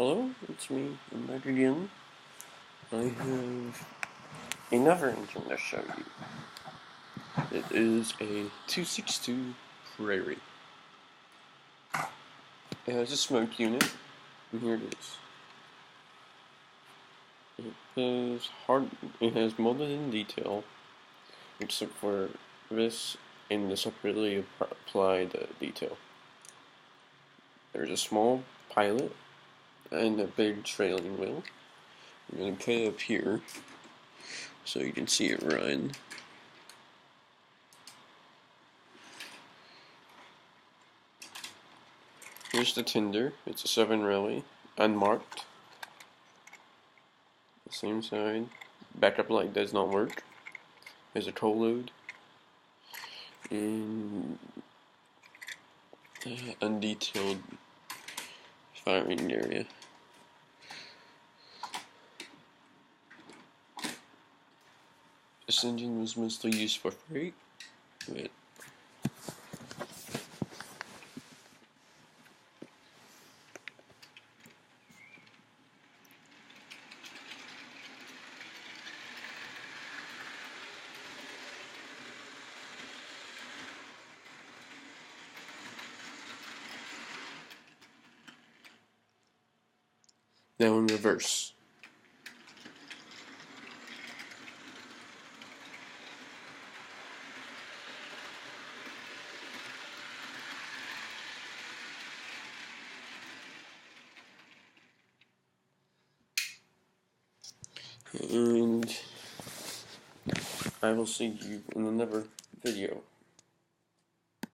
Hello, it's me, I'm back again. I have another engine to show you. It is a 262 Prairie. It has a smoke unit, and here it is. It has molded in detail, except for this and the separately applied detail. There's a small pilot and a big trailing wheel. I'm going to put it up here so you can see it run. Here's the tender. It's a 7 rally, unmarked. The same side. Backup light does not work. There's a tow load. And undetailed firing area. This engine was mostly used for freight, but now in reverse. And I will see you in another video.